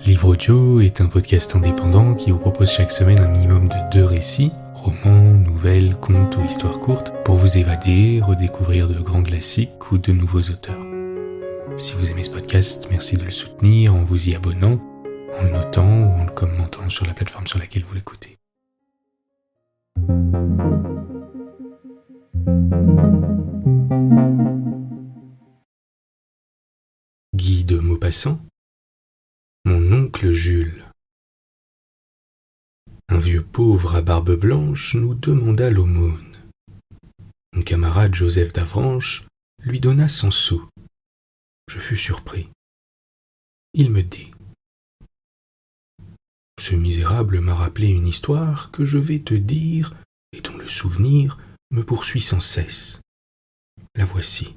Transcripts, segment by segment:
Livre Audio est un podcast indépendant qui vous propose chaque semaine un minimum de 2 récits, romans, nouvelles, contes ou histoires courtes, pour vous évader, redécouvrir de grands classiques ou de nouveaux auteurs. Si vous aimez ce podcast, merci de le soutenir en vous y abonnant, en le notant ou en le commentant sur la plateforme sur laquelle vous l'écoutez. Guy de Maupassant. Mon oncle Jules. Un vieux pauvre à barbe blanche nous demanda l'aumône. Mon camarade Joseph d'Avranches lui donna 100 sous. Je fus surpris. Il me dit: ce misérable m'a rappelé une histoire que je vais te dire et dont le souvenir me poursuit sans cesse. La voici.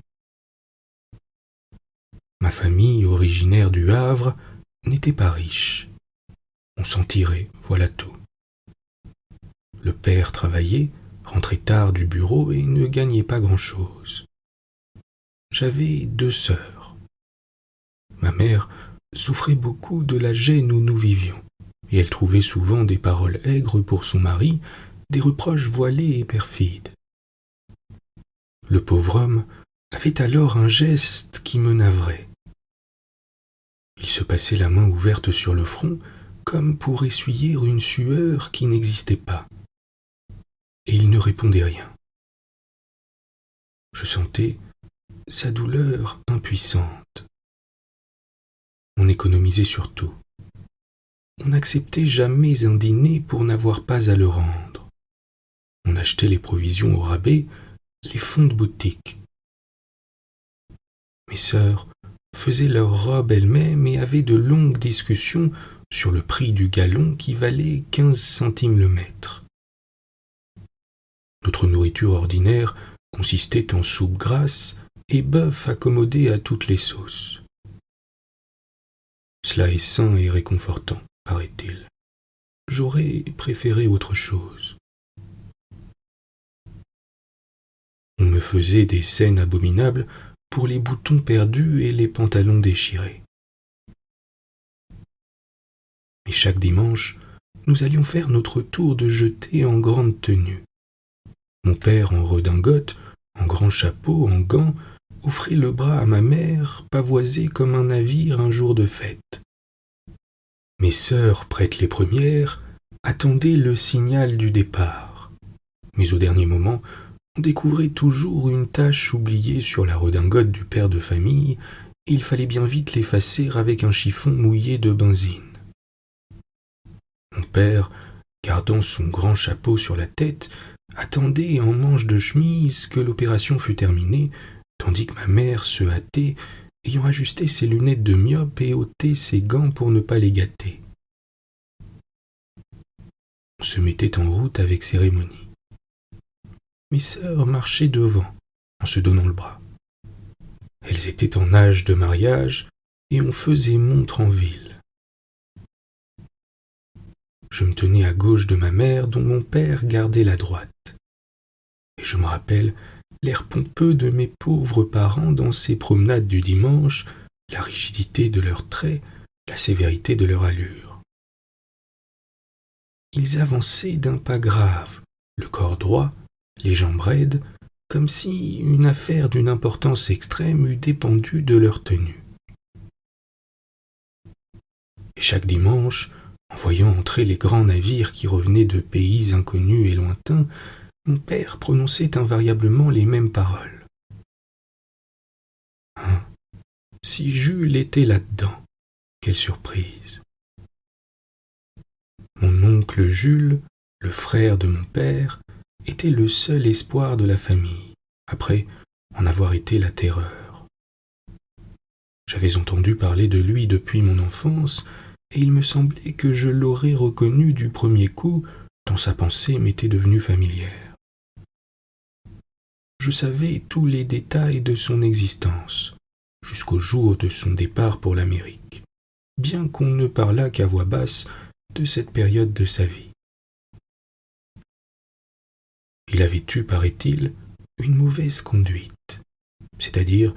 Ma famille, originaire du Havre, n'était pas riche. On s'en tirait, voilà tout. Le père travaillait, rentrait tard du bureau et ne gagnait pas grand-chose. J'avais 2 sœurs. Ma mère souffrait beaucoup de la gêne où nous vivions, et elle trouvait souvent des paroles aigres pour son mari, des reproches voilés et perfides. Le pauvre homme avait alors un geste qui me navrait. Il se passait la main ouverte sur le front, comme pour essuyer une sueur qui n'existait pas. Et il ne répondait rien. Je sentais sa douleur impuissante. On économisait sur tout. On n'acceptait jamais un dîner pour n'avoir pas à le rendre. On achetait les provisions au rabais, les fonds de boutique. Mes sœurs faisaient leurs robes elles-mêmes et avaient de longues discussions sur le prix du galon qui valait 15 centimes le mètre. Notre nourriture ordinaire consistait en soupe grasse et bœuf accommodé à toutes les sauces. Cela est sain et réconfortant, paraît-il. J'aurais préféré autre chose. On me faisait des scènes abominables pour les boutons perdus et les pantalons déchirés. Et chaque dimanche, nous allions faire notre tour de jeté en grande tenue. Mon père en redingote, en grand chapeau, en gants, offrait le bras à ma mère, pavoisée comme un navire un jour de fête. Mes sœurs, prêtes les premières, attendaient le signal du départ. Mais au dernier moment, on découvrait toujours une tache oubliée sur la redingote du père de famille, et il fallait bien vite l'effacer avec un chiffon mouillé de benzine. Mon père, gardant son grand chapeau sur la tête, attendait en manche de chemise que l'opération fût terminée, tandis que ma mère se hâtait, ayant ajusté ses lunettes de myope et ôté ses gants pour ne pas les gâter. On se mettait en route avec cérémonie. Mes sœurs marchaient devant, en se donnant le bras. Elles étaient en âge de mariage, et on faisait montre en ville. Je me tenais à gauche de ma mère, dont mon père gardait la droite. Et je me rappelle l'air pompeux de mes pauvres parents dans ces promenades du dimanche, la rigidité de leurs traits, la sévérité de leur allure. Ils avançaient d'un pas grave, le corps droit, les jambes raides, comme si une affaire d'une importance extrême eût dépendu de leur tenue. Et chaque dimanche, en voyant entrer les grands navires qui revenaient de pays inconnus et lointains, mon père prononçait invariablement les mêmes paroles. Hein, si Jules était là-dedans, quelle surprise! Mon oncle Jules, le frère de mon père, était le seul espoir de la famille, après en avoir été la terreur. J'avais entendu parler de lui depuis mon enfance, et il me semblait que je l'aurais reconnu du premier coup, tant sa pensée m'était devenue familière. Je savais tous les détails de son existence, jusqu'au jour de son départ pour l'Amérique, bien qu'on ne parlât qu'à voix basse de cette période de sa vie. Il avait eu, paraît-il, une mauvaise conduite, c'est-à-dire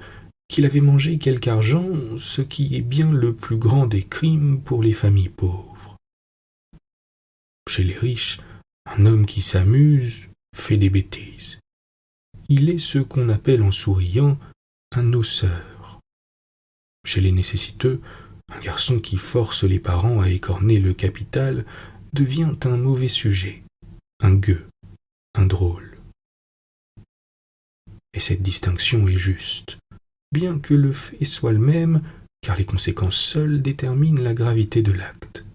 qu'il avait mangé quelque argent, ce qui est bien le plus grand des crimes pour les familles pauvres. Chez les riches, un homme qui s'amuse fait des bêtises. Il est ce qu'on appelle en souriant un noceur. Chez les nécessiteux, un garçon qui force les parents à écorner le capital devient un mauvais sujet, un gueux, un drôle. Et cette distinction est juste, bien que le fait soit le même, car les conséquences seules déterminent la gravité de l'acte.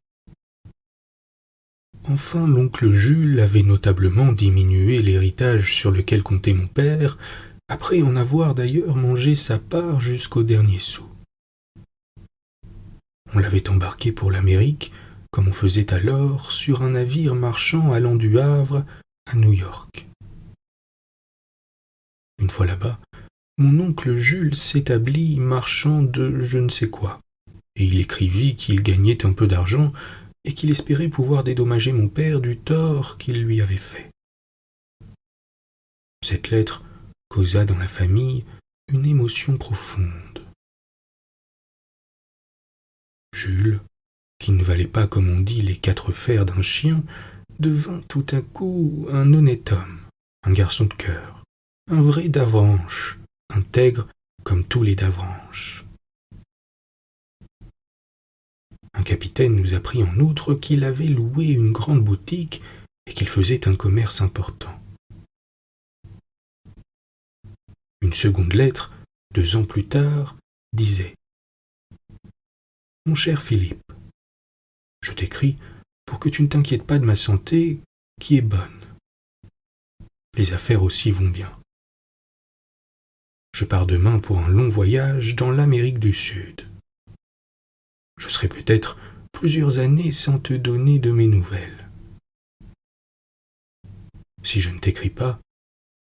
Enfin, l'oncle Jules avait notablement diminué l'héritage sur lequel comptait mon père, après en avoir d'ailleurs mangé sa part jusqu'au dernier sou. On l'avait embarqué pour l'Amérique, comme on faisait alors, sur un navire marchand allant du Havre à New York. Une fois là-bas, mon oncle Jules s'établit marchand de je ne sais quoi, et il écrivit qu'il gagnait un peu d'argent et qu'il espérait pouvoir dédommager mon père du tort qu'il lui avait fait. Cette lettre causa dans la famille une émotion profonde. Jules, qui ne valait pas, comme on dit, les 4 fers d'un chien, devint tout à coup un honnête homme, un garçon de cœur, un vrai Davranches, intègre comme tous les Davranches. Un capitaine nous apprit en outre qu'il avait loué une grande boutique et qu'il faisait un commerce important. Une seconde lettre, 2 ans plus tard, disait « Mon cher Philippe, je t'écris pour que tu ne t'inquiètes pas de ma santé, qui est bonne. Les affaires aussi vont bien. Je pars demain pour un long voyage dans l'Amérique du Sud. Je serai peut-être plusieurs années sans te donner de mes nouvelles. Si je ne t'écris pas,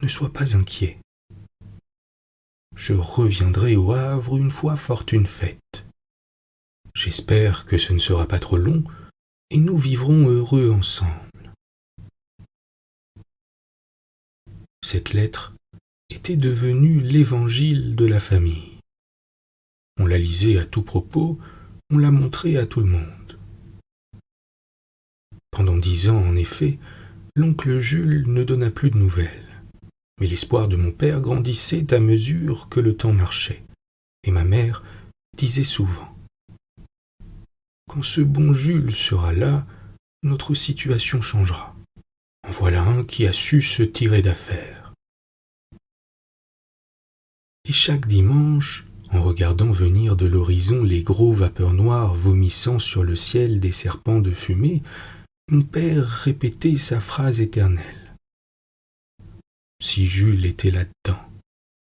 ne sois pas inquiet. Je reviendrai au Havre une fois fortune faite. J'espère que ce ne sera pas trop long et nous vivrons heureux ensemble. » Cette lettre était devenue l'évangile de la famille. On la lisait à tout propos, on la montrait à tout le monde. Pendant 10 ans, en effet, l'oncle Jules ne donna plus de nouvelles. Mais l'espoir de mon père grandissait à mesure que le temps marchait, et ma mère disait souvent « Quand ce bon Jules sera là, notre situation changera. En voilà un qui a su se tirer d'affaire. » Et chaque dimanche, en regardant venir de l'horizon les gros vapeurs noires vomissant sur le ciel des serpents de fumée, mon père répétait sa phrase éternelle. Si Jules était là-dedans,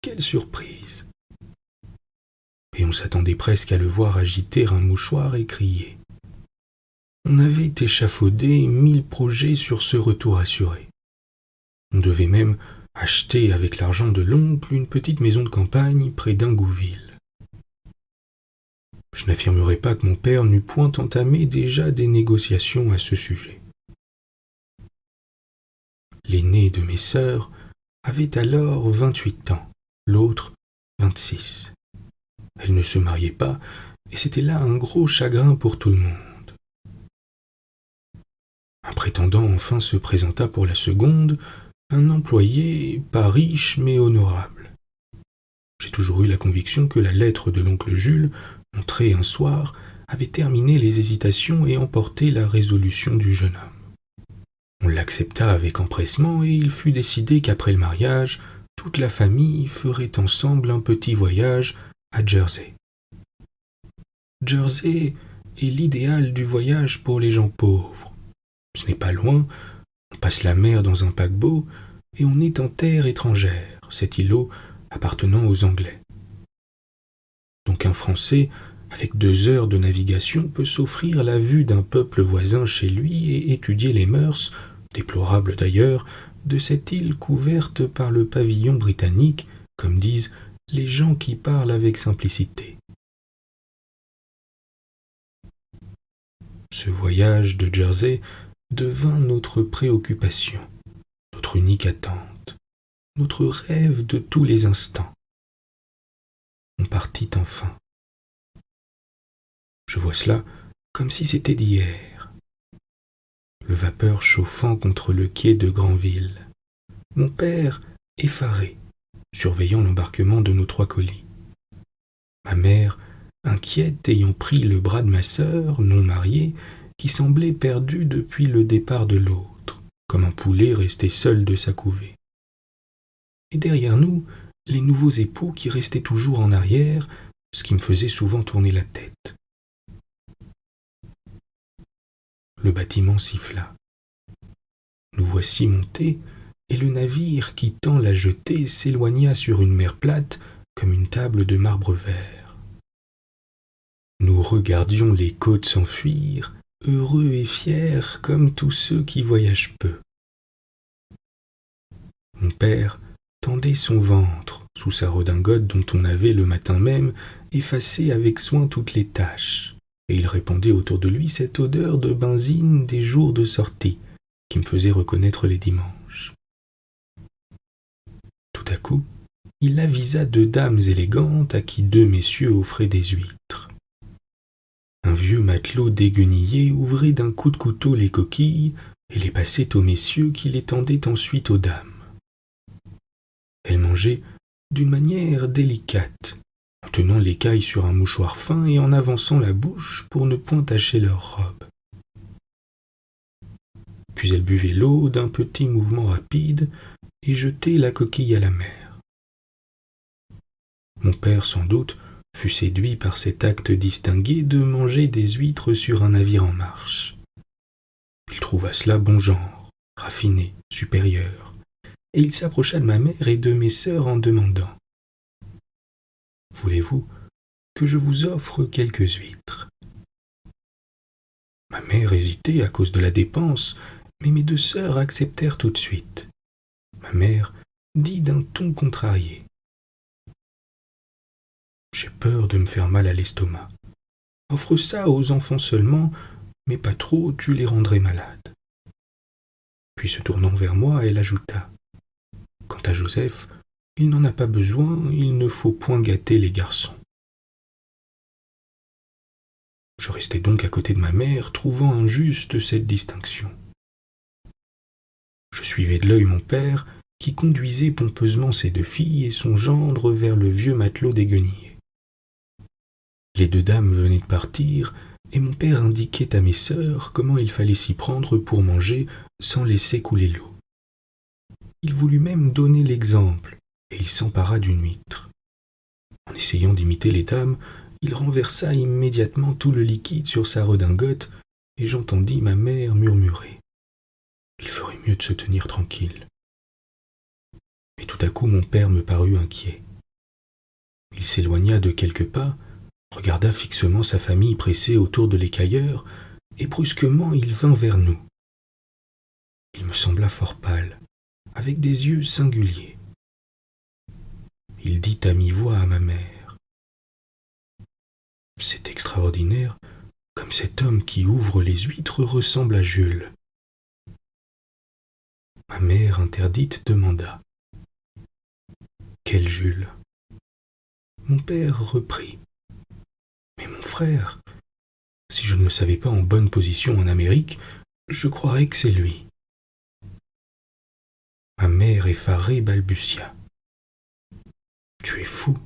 quelle surprise! Et on s'attendait presque à le voir agiter un mouchoir et crier. On avait échafaudé 1000 projets sur ce retour assuré. On devait même acheter avec l'argent de l'oncle une petite maison de campagne près d'Ingouville. Je n'affirmerai pas que mon père n'eût point entamé déjà des négociations à ce sujet. L'aînée de mes sœurs avait alors 28 ans, l'autre 26. Elle ne se mariait pas, et c'était là un gros chagrin pour tout le monde. Un prétendant enfin se présenta pour la seconde, un employé pas riche mais honorable. J'ai toujours eu la conviction que la lettre de l'oncle Jules, montrée un soir, avait terminé les hésitations et emporté la résolution du jeune homme. On l'accepta avec empressement et il fut décidé qu'après le mariage, toute la famille ferait ensemble un petit voyage à Jersey. Jersey est l'idéal du voyage pour les gens pauvres. Ce n'est pas loin, on passe la mer dans un paquebot et on est en terre étrangère, cet îlot appartenant aux Anglais. Donc un Français, avec 2 heures de navigation, peut s'offrir la vue d'un peuple voisin chez lui et étudier les mœurs, déplorables d'ailleurs, de cette île couverte par le pavillon britannique, comme disent les gens qui parlent avec simplicité. Ce voyage de Jersey devint notre préoccupation, notre unique attente, notre rêve de tous les instants. on partit enfin. Je vois cela comme si c'était d'hier. Le vapeur chauffant contre le quai de Granville. Mon père, effaré, surveillant l'embarquement de nos 3 colis. Ma mère, inquiète, ayant pris le bras de ma sœur, non mariée, qui semblait perdue depuis le départ de l'autre, comme un poulet resté seul de sa couvée. Et derrière nous, les nouveaux époux qui restaient toujours en arrière, ce qui me faisait souvent tourner la tête. Le bâtiment siffla. Nous voici montés, et le navire quittant la jetée s'éloigna sur une mer plate comme une table de marbre vert. Nous regardions les côtes s'enfuir, heureux et fiers comme tous ceux qui voyagent peu. Mon père tendait son ventre sous sa redingote dont on avait le matin même effacé avec soin toutes les taches, et il répandait autour de lui cette odeur de benzine des jours de sortie qui me faisait reconnaître les dimanches. Tout à coup, il avisa 2 dames élégantes à qui 2 messieurs offraient des huîtres. Un vieux matelot déguenillé ouvrait d'un coup de couteau les coquilles et les passait aux messieurs qui les tendaient ensuite aux dames. Elles mangeaient d'une manière délicate, en tenant l'écaille sur un mouchoir fin et en avançant la bouche pour ne point tacher leur robe. Puis elles buvaient l'eau d'un petit mouvement rapide et jetaient la coquille à la mer. Mon père, sans doute, fut séduit par cet acte distingué de manger des huîtres sur un navire en marche. Il trouva cela bon genre, raffiné, supérieur, et il s'approcha de ma mère et de mes sœurs en demandant « Voulez-vous que je vous offre quelques huîtres ?» Ma mère hésitait à cause de la dépense, mais mes 2 sœurs acceptèrent tout de suite. Ma mère dit d'un ton contrarié « J'ai peur de me faire mal à l'estomac. Offre ça aux enfants seulement, mais pas trop, tu les rendrais malades. » Puis se tournant vers moi, elle ajouta « Quant à Joseph, il n'en a pas besoin, il ne faut point gâter les garçons. » Je restai donc à côté de ma mère, trouvant injuste cette distinction. Je suivais de l'œil mon père, qui conduisait pompeusement ses 2 filles et son gendre vers le vieux matelot déguenillé. Les 2 dames venaient de partir, et mon père indiquait à mes sœurs comment il fallait s'y prendre pour manger sans laisser couler l'eau. Il voulut même donner l'exemple, et il s'empara d'une huître. En essayant d'imiter les dames, il renversa immédiatement tout le liquide sur sa redingote, et j'entendis ma mère murmurer « Il ferait mieux de se tenir tranquille. » Mais tout à coup mon père me parut inquiet. Il s'éloigna de quelques pas, regarda fixement sa famille pressée autour de l'écailleur, et brusquement il vint vers nous. Il me sembla fort pâle, avec des yeux singuliers. Il dit à mi-voix à ma mère « C'est extraordinaire, comme cet homme qui ouvre les huîtres ressemble à Jules. » Ma mère interdite demanda « Quel Jules ?» Mon père reprit « Mais mon frère, si je ne le savais pas en bonne position en Amérique, je croirais que c'est lui. » Ma mère effarée balbutia « Tu es fou.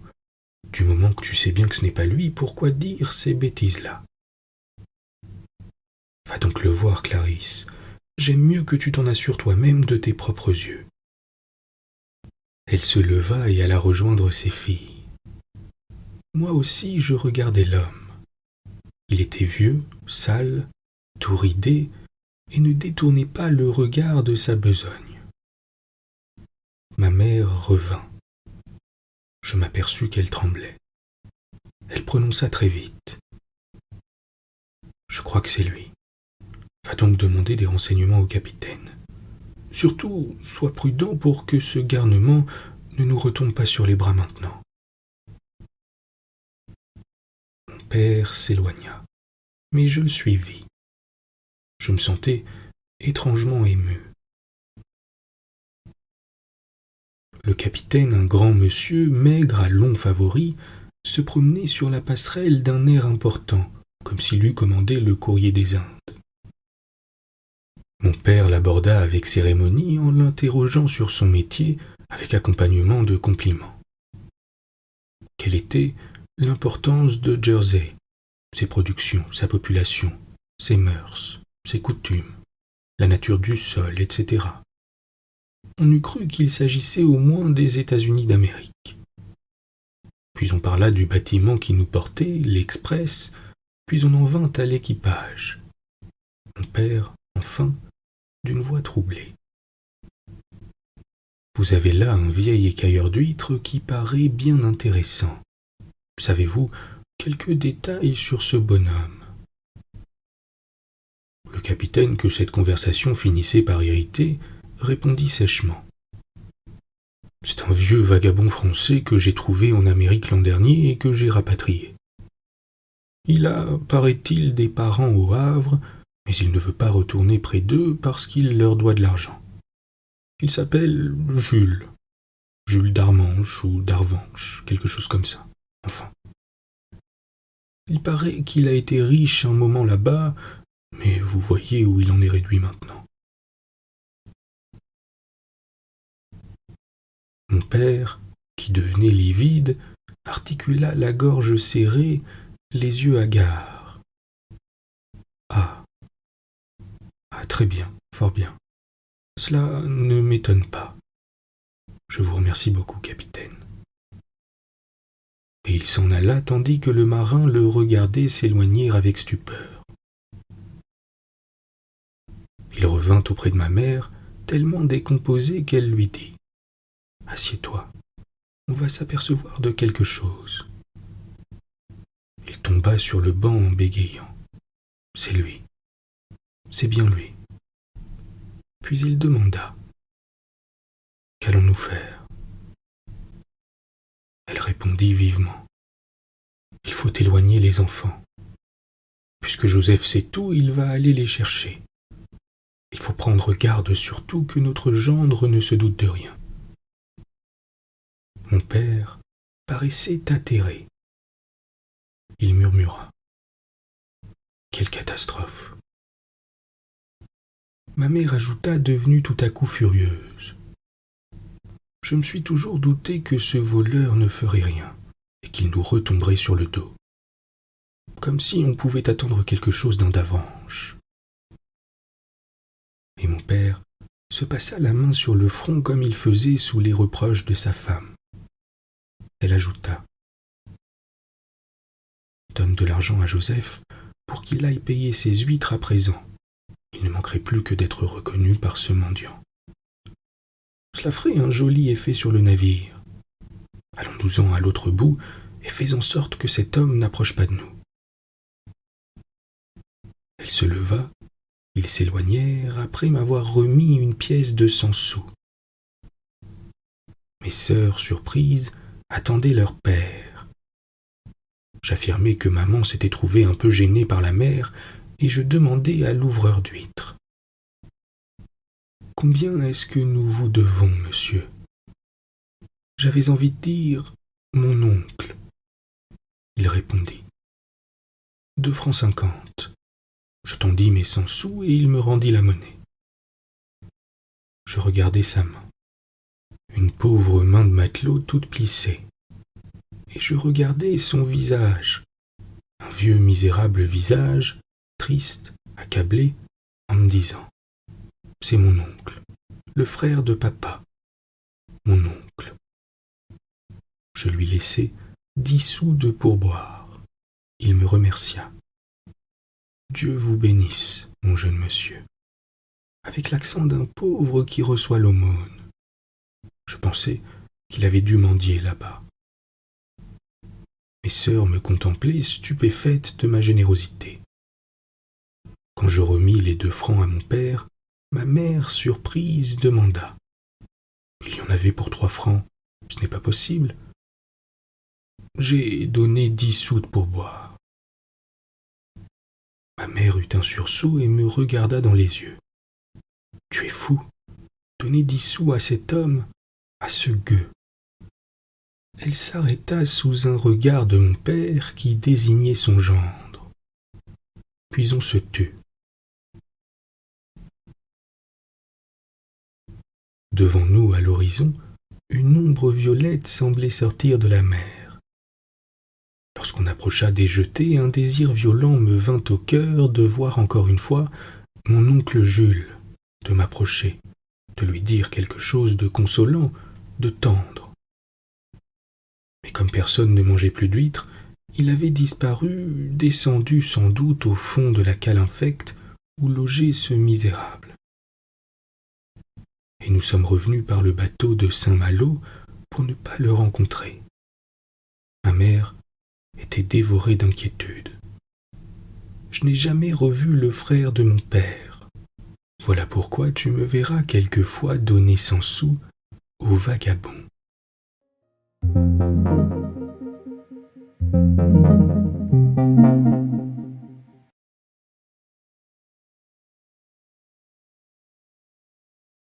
Du moment que tu sais bien que ce n'est pas lui, pourquoi dire ces bêtises-là? » Va donc le voir, Clarisse. J'aime mieux que tu t'en assures toi-même de tes propres yeux. Elle se leva et alla rejoindre ses filles. Moi aussi, je regardais l'homme. Il était vieux, sale, tout ridé, et ne détournait pas le regard de sa besogne. Ma mère revint. Je m'aperçus qu'elle tremblait. Elle prononça très vite. « Je crois que c'est lui. Va donc demander des renseignements au capitaine. Surtout, sois prudent pour que ce garnement ne nous retombe pas sur les bras maintenant. » Mon père s'éloigna, mais je le suivis. Je me sentais étrangement ému. Le capitaine, un grand monsieur, maigre à longs favoris, se promenait sur la passerelle d'un air important, comme s'il eût commandé le courrier des Indes. Mon père l'aborda avec cérémonie en l'interrogeant sur son métier avec accompagnement de compliments. Quelle était l'importance de Jersey, ses productions, sa population, ses mœurs, ses coutumes, la nature du sol, etc. On eût cru qu'il s'agissait au moins des États-Unis d'Amérique. Puis on parla du bâtiment qui nous portait, l'Express, puis on en vint à l'équipage. Mon père, enfin, d'une voix troublée. Vous avez là un vieil écailleur d'huîtres qui paraît bien intéressant. Savez-vous quelques détails sur ce bonhomme? Le capitaine, que cette conversation finissait par irriter, répondit sèchement. C'est un vieux vagabond français que j'ai trouvé en Amérique l'an dernier et que j'ai rapatrié. Il a, paraît-il, des parents au Havre, mais il ne veut pas retourner près d'eux parce qu'il leur doit de l'argent. Il s'appelle Jules. Jules d'Armanche ou d'Arvanche, quelque chose comme ça. Enfin. Il paraît qu'il a été riche un moment là-bas, mais vous voyez où il en est réduit maintenant. Mon père, qui devenait livide, articula la gorge serrée, les yeux hagards. Ah, très bien, fort bien. Cela ne m'étonne pas. Je vous remercie beaucoup, capitaine. Et il s'en alla tandis que le marin le regardait s'éloigner avec stupeur. Il revint auprès de ma mère, tellement décomposé qu'elle lui dit « Assieds-toi, on va s'apercevoir de quelque chose. » Il tomba sur le banc en bégayant. « C'est lui. C'est bien lui. » Puis il demanda « Qu'allons-nous faire ?» Elle répondit vivement « Il faut éloigner les enfants. Puisque Joseph sait tout, il va aller les chercher. Il faut prendre garde surtout que notre gendre ne se doute de rien. » Mon père paraissait atterré. Il murmura « Quelle catastrophe !» Ma mère ajouta, devenue tout à coup furieuse. « Je me suis toujours douté que ce voleur ne ferait rien et qu'il nous retomberait sur le dos. Comme si on pouvait attendre quelque chose d'un d'avance. » Et mon père se passa la main sur le front comme il faisait sous les reproches de sa femme. Elle ajouta « Donne de l'argent à Joseph pour qu'il aille payer ses huîtres à présent. Il ne manquerait plus que d'être reconnu par ce mendiant. Cela ferait un joli effet sur le navire. Allons-nous-en à l'autre bout et fais en sorte que cet homme n'approche pas de nous. » Elle se leva, ils s'éloignèrent après m'avoir remis une pièce de 100 sous. Mes sœurs, surprises, attendaient leur père. J'affirmai que maman s'était trouvée un peu gênée par la mère et je demandai à l'ouvreur d'huîtres. « Combien est-ce que nous vous devons, monsieur ?» J'avais envie de dire « mon oncle ». Il répondit « 2 francs 50. » Je tendis mes 100 sous et il me rendit la monnaie. Je regardai sa main, une pauvre main de matelot toute plissée, et je regardai son visage, un vieux misérable visage, triste, accablé, en me disant « C'est mon oncle, le frère de papa, mon oncle. » Je lui laissai 10 sous de pourboire. Il me remercia. « Dieu vous bénisse, mon jeune monsieur », avec l'accent d'un pauvre qui reçoit l'aumône. Je pensais qu'il avait dû mendier là-bas. Mes sœurs me contemplaient stupéfaites de ma générosité. Quand je remis les 2 francs à mon père, ma mère, surprise, demanda « Il y en avait pour 3 francs, ce n'est pas possible. » J'ai donné 10 sous de pourboire. Ma mère eut un sursaut et me regarda dans les yeux. « Tu es fou, donner 10 sous à cet homme, à ce gueux. » Elle s'arrêta sous un regard de mon père qui désignait son gendre. Puis on se tut. Devant nous, à l'horizon, une ombre violette semblait sortir de la mer. Lorsqu'on approcha des jetées, un désir violent me vint au cœur de voir encore une fois mon oncle Jules, de m'approcher, de lui dire quelque chose de consolant, de tendre. Mais comme personne ne mangeait plus d'huîtres, il avait disparu, descendu sans doute au fond de la cale infecte où logeait ce misérable. Et nous sommes revenus par le bateau de Saint-Malo pour ne pas le rencontrer. Ma mère était dévorée d'inquiétude. Je n'ai jamais revu le frère de mon père. Voilà pourquoi tu me verras quelquefois donner 100 sous aux vagabonds.